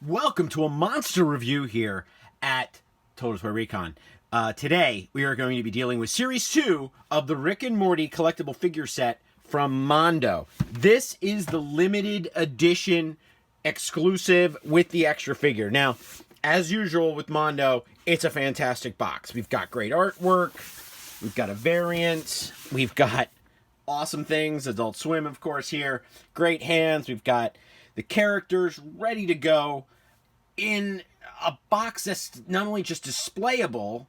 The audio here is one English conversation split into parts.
Welcome to a monster review here at Total Toy Recon. Today, we are going to be dealing with Series 2 of the Rick and Morty collectible figure set from Mondo. This is the limited edition exclusive with the extra figure. Now, as usual with Mondo, it's a fantastic box. We've got great artwork, we've got a variant, we've got awesome things, Adult Swim, of course, here. Great hands, we've got the characters ready to go in a box that's not only just displayable,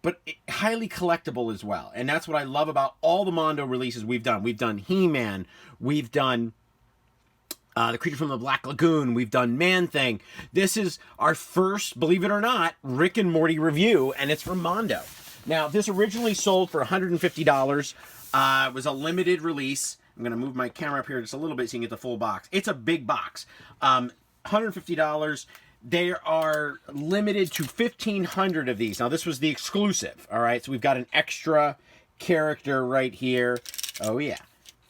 but highly collectible as well. And that's what I love about all the Mondo releases we've done. We've done He-Man, we've done the Creature from the Black Lagoon, we've done Man-Thing. This is our first, believe it or not, Rick and Morty review, and it's from Mondo. Now, this originally sold for $150. It was a limited release. I'm going to move my camera up here just a little bit so you can get the full box. It's a big box. $150. They are limited to 1,500 of these. Now, this was the exclusive, all right? So we've got an extra character right here. Oh, yeah.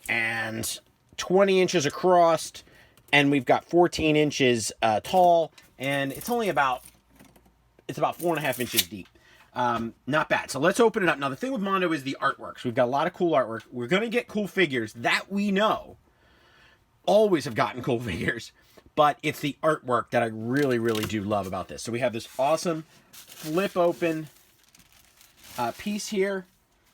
And 20 inches across, and we've got 14 inches tall, and it's only about 4.5 inches deep. Not bad. So let's open it up. Now, the thing with Mondo is the artwork. So we've got a lot of cool artwork. We're going to get cool figures that we know. Always have gotten cool figures. But it's the artwork that I really, really do love about this. So we have this awesome flip open piece here.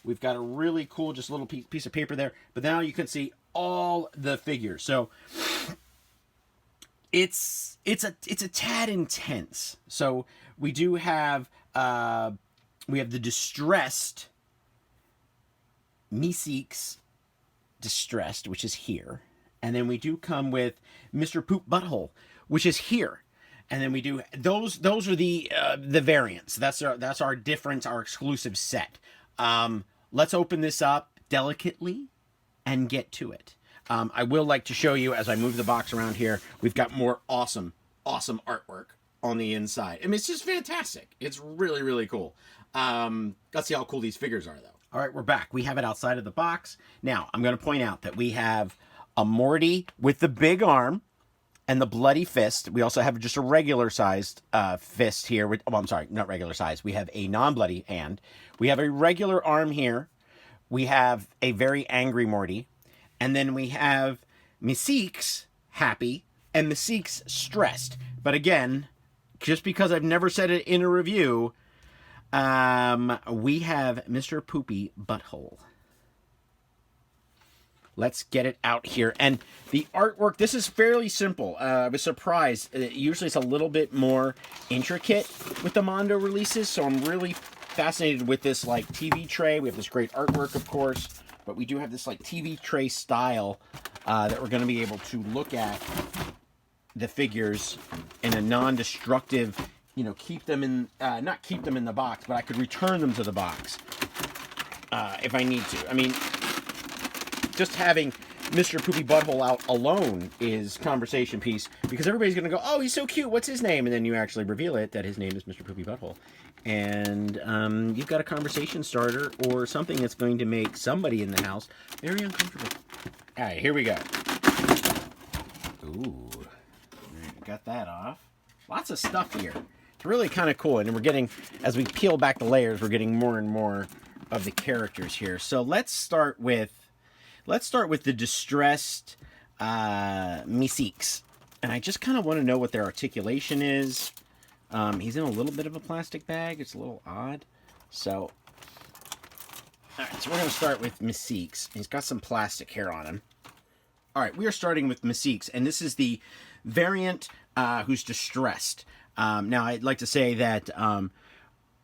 We've got a really cool, just little piece of paper there. But now you can see all the figures. So it's a tad intense. So we do have we have the distressed Meeseeks distressed, which is here. And then we do come with Mr. PoopyButtHole, which is here. And then we do those are the variants. That's our difference, our exclusive set. Let's open this up delicately and get to it. I will like to show you as I move the box around here. We've got more awesome artwork on the inside. I mean, it's just fantastic. It's really, really cool. Let's see how cool these figures are, though. All right, we're back. We have it outside of the box. Now, I'm going to point out that we have a Morty with the big arm and the bloody fist. We also have just a regular-sized fist here. Well, I'm sorry, not regular-sized. We have a non-bloody hand. We have a regular arm here. We have a very angry Morty. And then we have Meeseeks happy and Meeseeks stressed. But again, just because I've never said it in a review, we have Mr. PoopyButtHole. Let's get it out here. And the artwork, this is fairly simple. I was surprised. Usually it's a little bit more intricate with the Mondo releases, so I'm really fascinated with this like TV tray. We have this great artwork, of course, but we do have this like TV tray style that we're going to be able to look at the figures in a non-destructive, you know, keep them in, not keep them in the box, but I could return them to the box if I need to. I mean, just having Mr. PoopyButtHole out alone is conversation piece, because everybody's going to go, oh, he's so cute, what's his name? And then you actually reveal it that his name is Mr. PoopyButtHole. And you've got a conversation starter or something that's going to make somebody in the house very uncomfortable. All right, here we go. Ooh, got that off. Lots of stuff here. It's really kind of cool. And we're getting, as we peel back the layers, we're getting more and more of the characters here. So let's start with the distressed Meeseeks. And I just kind of want to know what their articulation is. He's in a little bit of a plastic bag. It's a little odd. So, all right, so we're going to start with Meeseeks. He's got some plastic hair on him. All right, we are starting with Meeseeks, and this is the variant who's distressed. Now, I'd like to say that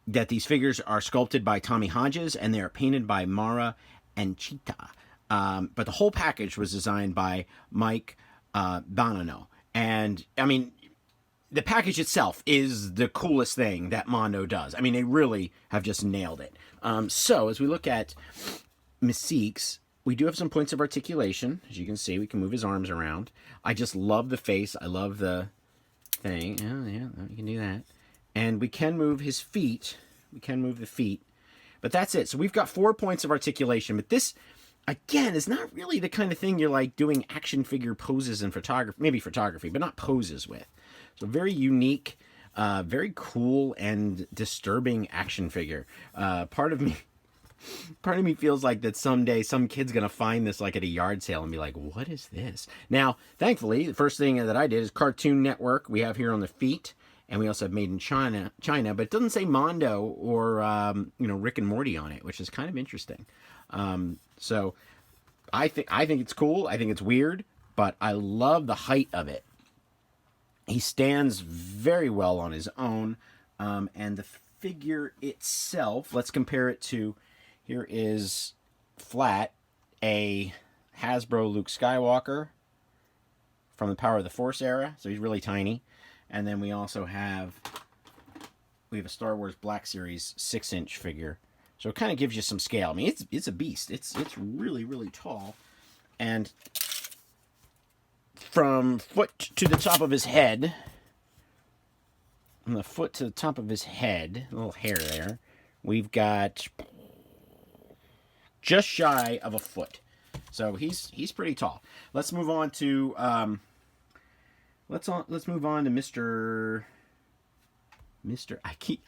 that these figures are sculpted by Tommy Hodges, and they are painted by Mara and Cheetah. But the whole package was designed by Mike Bonanno. And, I mean, the package itself is the coolest thing that Mondo does. I mean, they really have just nailed it. So, as we look at Meeseeks, we do have some points of articulation. As you can see, we can move his arms around. I just love the face. I love the thing. Oh, yeah, you can do that. And we can move his feet. We can move the feet. But that's it. So we've got 4 points of articulation. But this, again, is not really the kind of thing you're like doing action figure poses in photography. Maybe photography, but not poses with. So very unique, very cool and disturbing action figure. Part of me feels like that someday some kid's gonna find this like at a yard sale and be like, what is this? Now, thankfully, the first thing that I did is Cartoon Network. We have here on the feet, and we also have Made in China, but it doesn't say Mondo or Rick and Morty on it, which is kind of interesting. So I think it's cool. I think it's weird, but I love the height of it. He stands very well on his own, and the figure itself, let's compare it to, here is flat, a Hasbro Luke Skywalker from the Power of the Force era, so he's really tiny. And then we also have a Star Wars Black Series 6-inch figure, so it kind of gives you some scale. I mean, it's a beast. It's really, really tall, and from foot to the top of his head, from the foot to the top of his head, a little hair there, we've got just shy of a foot. So he's pretty tall. Let's move on to let's move on to Mr.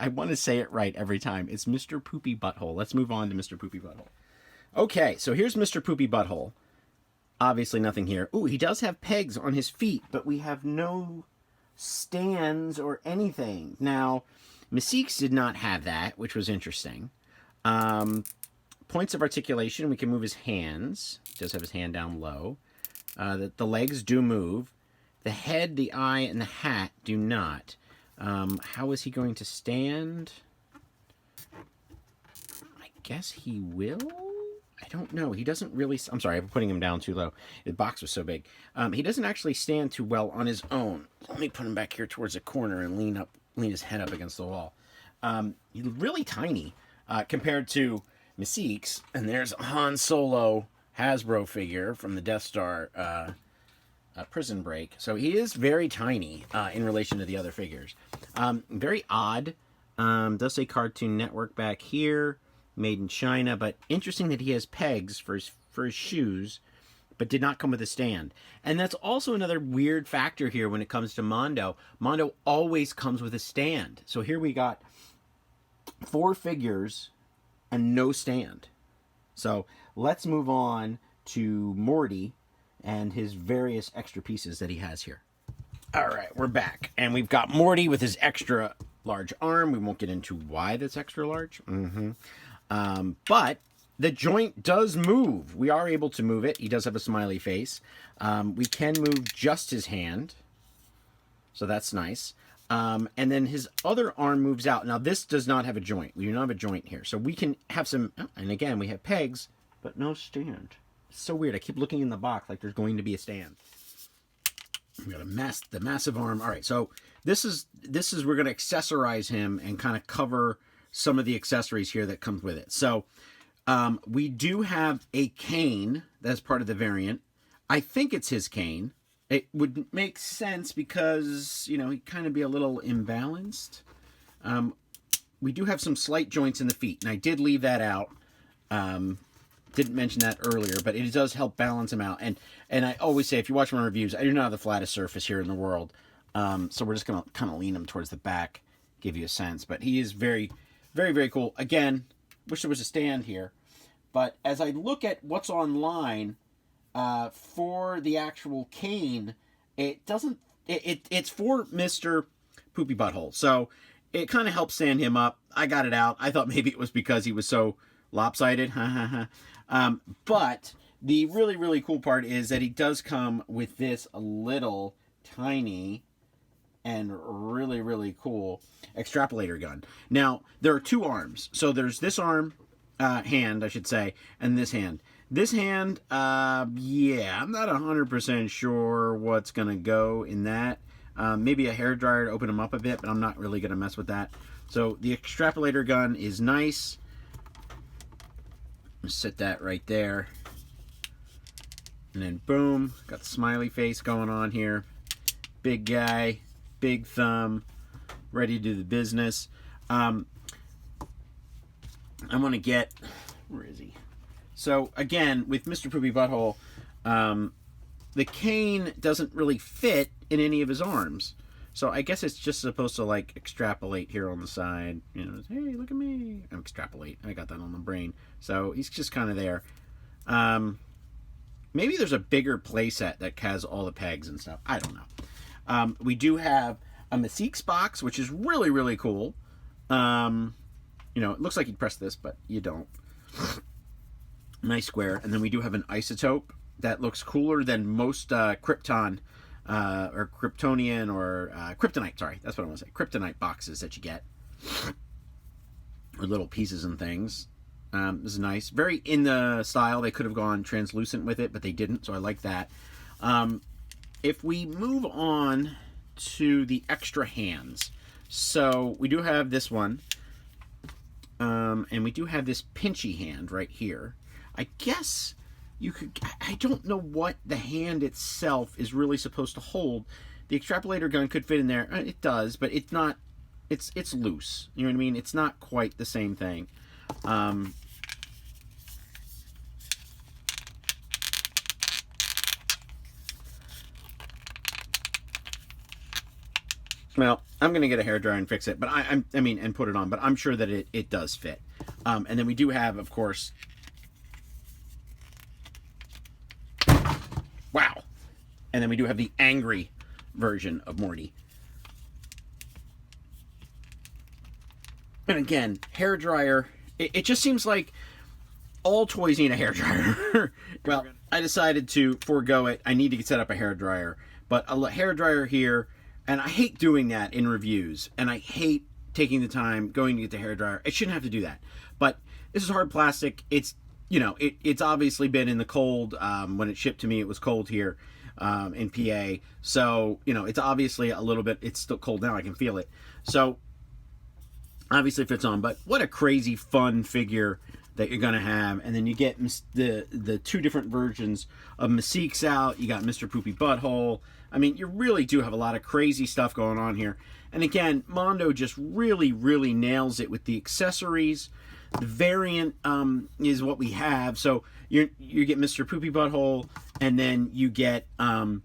I want to say it right every time. It's Mr. PoopyButtHole. Let's move on to Mr. PoopyButtHole. Okay, so here's Mr. PoopyButtHole. Obviously nothing here. Ooh, he does have pegs on his feet, but we have no stands or anything. Now, Meeseeks did not have that, which was interesting. Points of articulation, we can move his hands. He does have his hand down low. The legs do move. The head, the eye, and the hat do not. How is he going to stand? I guess he will? I don't know. He doesn't really... I'm sorry, I'm putting him down too low. The box was so big. He doesn't actually stand too well on his own. Let me put him back here towards the corner and lean his head up against the wall. He's really tiny compared to Meeseeks. And there's a Han Solo Hasbro figure from the Death Star Prison Break. So he is very tiny in relation to the other figures. Very odd. Does say Cartoon Network back here. Made in China, but interesting that he has pegs for his shoes, but did not come with a stand. And that's also another weird factor here when it comes to Mondo. Mondo always comes with a stand. So here we got 4 figures and no stand. So let's move on to Morty and his various extra pieces that he has here. All right, we're back. And we've got Morty with his extra large arm. We won't get into why that's extra large. But the joint does move. We are able to move it. He does have a smiley face. We can move just his hand. So that's nice. And then his other arm moves out. Now, this does not have a joint. We do not have a joint here. So we can have some... Oh, and again, we have pegs, but no stand. It's so weird. I keep looking in the box like there's going to be a stand. We got the massive arm. All right, so this is we're going to accessorize him and kind of cover some of the accessories here that comes with it. So we do have a cane that's part of the variant. I think it's his cane. It would make sense because, you know, he'd kind of be a little imbalanced. We do have some slight joints in the feet, and I did leave that out. Didn't mention that earlier, but it does help balance him out. And I always say, if you watch my reviews, I do not have the flattest surface here in the world. So we're just going to kind of lean him towards the back, give you a sense. But he is very, very, very cool. Again, wish there was a stand here. But as I look at what's online for the actual cane, it doesn't... It's for Mr. PoopyButtHole. So it kind of helps stand him up. I got it out. I thought maybe it was because he was so lopsided. But the really, really cool part is that he does come with this little tiny and really, really cool extrapolator gun. Now, there are 2 arms. So there's this arm, hand, I should say, and this hand. This hand, yeah, I'm not 100% sure what's going to go in that. Maybe a hairdryer to open them up a bit, but I'm not really going to mess with that. So the extrapolator gun is nice. Set that right there. And then boom, got the smiley face going on here. Big guy, big thumb, ready to do the business. I want to get... Where is he? So again, with Mr. PoopyButtHole, the cane doesn't really fit in any of his arms. So I guess it's just supposed to like extrapolate here on the side. You know, hey, look at me. I'm extrapolate. I got that on the brain. So he's just kind of there. Maybe there's a bigger playset that has all the pegs and stuff. I don't know. We do have a Meeseeks box, which is really, really cool. You know, it looks like you'd press this, but you don't. Nice square. And then we do have an isotope that looks cooler than most Krypton or Kryptonian or Kryptonite. Sorry, that's what I want to say. Kryptonite boxes that you get. Or little pieces and things. This is nice. Very in the style. They could have gone translucent with it, but they didn't, so I like that. If we move on to the extra hands. So we do have this one. And we do have this pinchy hand right here. I guess you could... I don't know what the hand itself is really supposed to hold. The extrapolator gun could fit in there. It does, but it's not... It's loose. You know what I mean? It's not quite the same thing. Well, I'm going to get a hairdryer and fix it, but I mean, and put it on, but I'm sure that it does fit. And then we do have, of course... Wow! And then we do have the angry version of Morty. And again, hairdryer, it just seems like all toys need a hairdryer. Well, I decided to forego it. I need to set up a hairdryer. But a hairdryer here, and I hate doing that in reviews, and I hate taking the time going to get the hairdryer. I shouldn't have to do that. But this is hard plastic. It's, you know, it's obviously been in the cold. When it shipped to me, it was cold here in PA. So, you know, it's obviously a little bit, it's still cold now. I can feel it. So, obviously fits on. But what a crazy fun figure that you're going to have. And then you get the two different versions of Meeseeks out. You got Mr. PoopyButtHole. I mean, you really do have a lot of crazy stuff going on here. And again, Mondo just really, really nails it with the accessories. The variant is what we have. So you get Mr. PoopyButtHole, and then you get the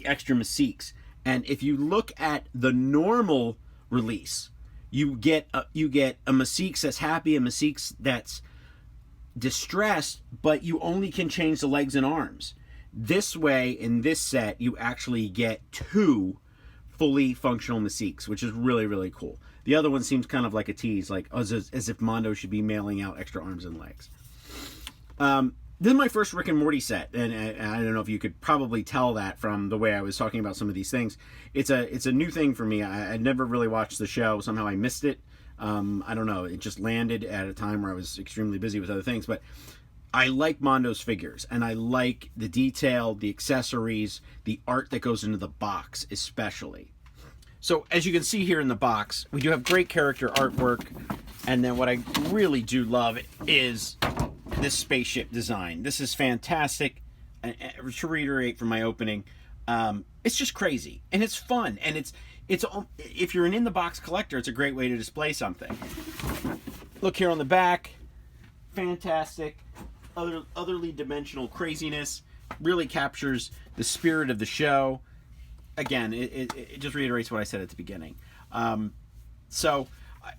extra Meeseeks. And if you look at the normal release, you get a Meeseeks that's happy, a Meeseeks that's distressed, but you only can change the legs and arms. This way, in this set, you actually get two fully functional Meeseeks, which is really, really cool. The other one seems kind of like a tease, like as if Mondo should be mailing out extra arms and legs. This is my first Rick and Morty set, and I don't know if you could probably tell that from the way I was talking about some of these things. It's a new thing for me. I'd never really watched the show. Somehow I missed it. I don't know. It just landed at a time where I was extremely busy with other things, but I like Mondo's figures, and I like the detail, the accessories, the art that goes into the box especially. So as you can see here in the box, we do have great character artwork, and then what I really do love is this spaceship design. This is fantastic. To reiterate from my opening, it's just crazy, and it's fun, and it's if you're an in-the-box collector, it's a great way to display something. Look here on the back, fantastic. Otherly dimensional craziness really captures the spirit of the show. Again, it just reiterates what I said at the beginning. So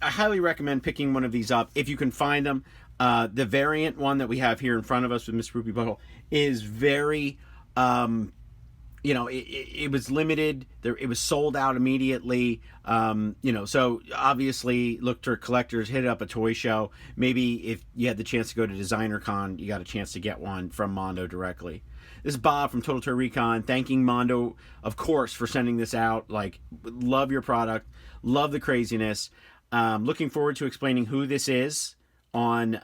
I highly recommend picking one of these up if you can find them. The variant one that we have here in front of us with Mr. PoopyButtHole is very, you know, it was limited. It was sold out immediately. You know, so obviously look to collectors, hit up a toy show. Maybe if you had the chance to go to Designer Con, you got a chance to get one from Mondo directly. This is Bob from Total Toy Recon, thanking Mondo, of course, for sending this out. Like, love your product, love the craziness. Looking forward to explaining who this is on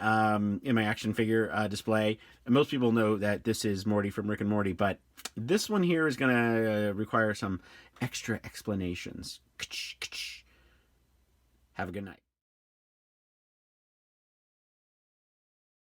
in my action figure display. And most people know that this is Morty from Rick and Morty, but this one here is going to require some extra explanations. Have a good night.